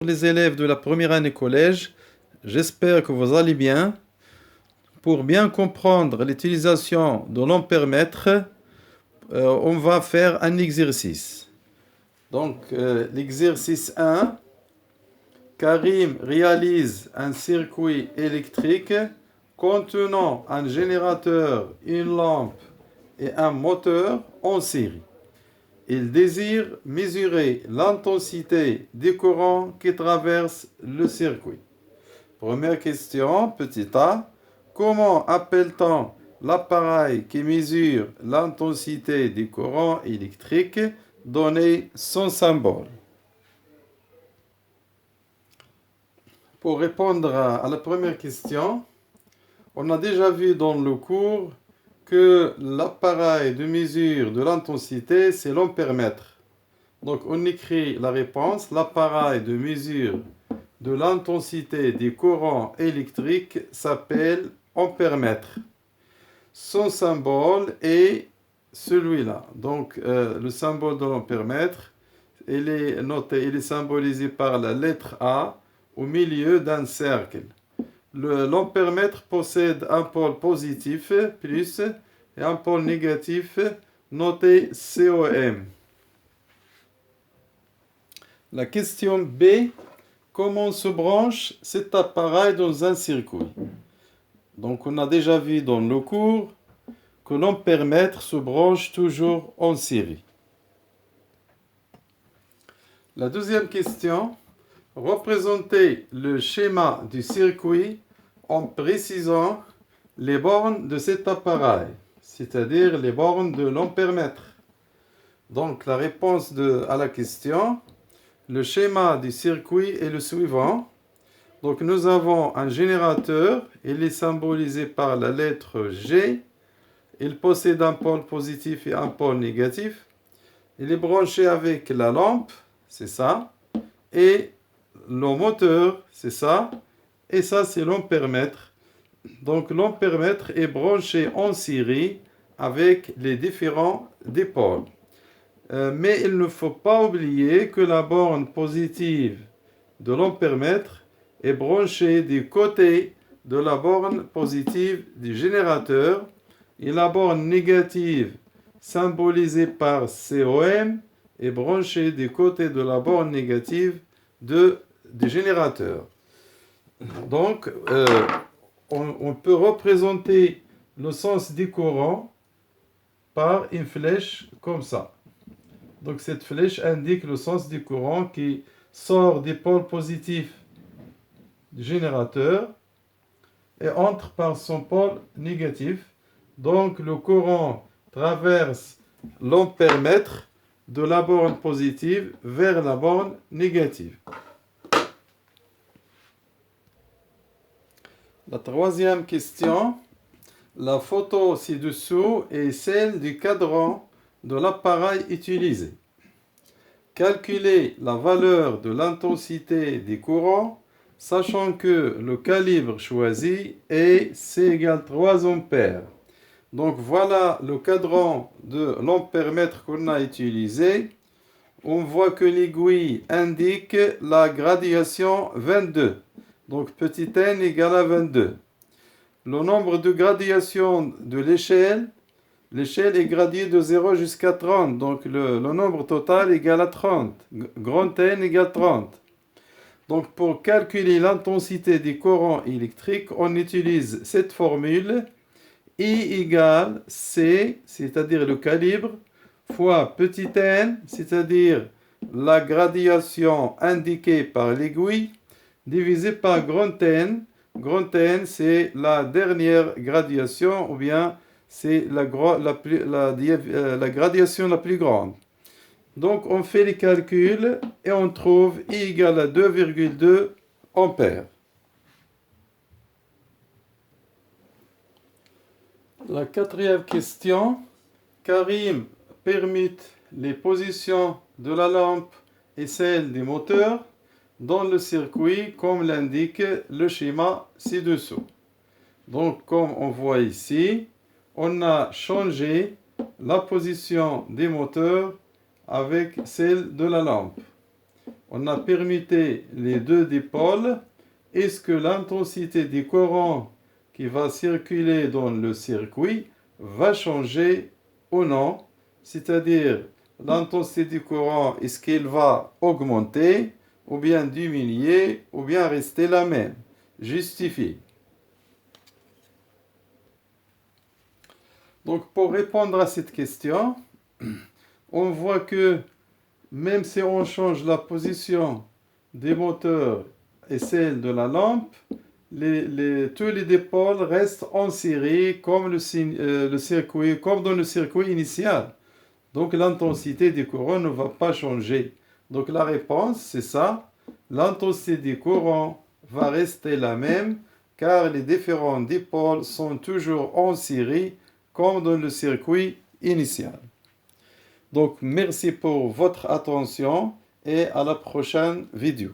Les élèves de la première année collège, j'espère que vous allez bien. Pour bien comprendre l'utilisation de l'ampèremètre, on va faire un exercice. Donc, l'exercice 1, Karim réalise un circuit électrique contenant un générateur, une lampe et un moteur en série. Il désire mesurer l'intensité du courant qui traverse le circuit. Première question, petit a. Comment appelle-t-on l'appareil qui mesure l'intensité du courant électrique? Donnez son symbole. Pour répondre à la première question, on a déjà vu dans le cours que l'appareil de mesure de l'intensité, c'est l'ampèremètre. Donc on écrit la réponse, l'appareil de mesure de l'intensité du courant électrique s'appelle ampèremètre. Son symbole est celui-là. Donc le symbole de l'ampèremètre, il est noté, il est symbolisé par la lettre A au milieu d'un cercle. L'ampèremètre possède un pôle positif plus et un pôle négatif noté COM. La question B, comment se branche cet appareil dans un circuit? Donc on a déjà vu dans le cours que l'ampèremètre se branche toujours en série. La deuxième question, représentez le schéma du circuit en précisant les bornes de cet appareil, c'est-à-dire les bornes de l'ampèremètre. Donc la réponse à la question, le schéma du circuit est le suivant. Donc nous avons un générateur, il est symbolisé par la lettre G. Il possède un pôle positif et un pôle négatif. Il est branché avec la lampe, c'est ça. Et le moteur, c'est ça. Et ça, c'est l'ampèremètre. Donc l'ampèremètre est branché en série avec les différents dipôles. Mais il ne faut pas oublier que la borne positive de l'ampèremètre est branchée du côté de la borne positive du générateur et la borne négative symbolisée par COM est branchée du côté de la borne négative du générateur. Donc, on peut représenter le sens du courant par une flèche comme ça. Donc cette flèche indique le sens du courant qui sort des pôles positifs du générateur et entre par son pôle négatif. Donc le courant traverse l'ampèremètre de la borne positive vers la borne négative. La troisième question, la photo ci-dessous est celle du cadran de l'appareil utilisé. Calculez la valeur de l'intensité du courant, sachant que le calibre choisi est C égale 3 ampères. Donc voilà le cadran de l'ampèremètre qu'on a utilisé. On voit que l'aiguille indique la gradation 22. Donc petit n égale à 22. Le nombre de gradations de l'échelle est gradée de 0 jusqu'à 30. Donc le nombre total égale à 30. Grand N égale 30. Donc pour calculer l'intensité du courant électrique, on utilise cette formule. I égale C, c'est-à-dire le calibre, fois petit n, c'est-à-dire la gradation indiquée par l'aiguille, divisé par grand N. Grand N, c'est la dernière gradation, ou bien c'est la gradation la plus grande. Donc on fait les calculs et on trouve I égale à 2,2 ampères. La quatrième question, Karim permute les positions de la lampe et celles du moteur dans le circuit comme l'indique le schéma ci-dessous. Donc comme on voit ici, on a changé la position des moteurs avec celle de la lampe. on a permuté les deux dipôles. Est-ce que l'intensité du courant qui va circuler dans le circuit va changer ou non? C'est-à-dire, l'intensité du courant, est-ce qu'elle va augmenter, ou bien diminuer, ou bien rester la même? Justifie. Donc, pour répondre à cette question, on voit que même si on change la position des moteurs et celle de la lampe, tous les dipôles restent en série comme le circuit, comme dans le circuit initial. Donc l'intensité du courant ne va pas changer. Donc la réponse, c'est ça. L'intensité du courant va rester la même car les différents dipôles sont toujours en série comme dans le circuit initial. Donc merci pour votre attention et à la prochaine vidéo.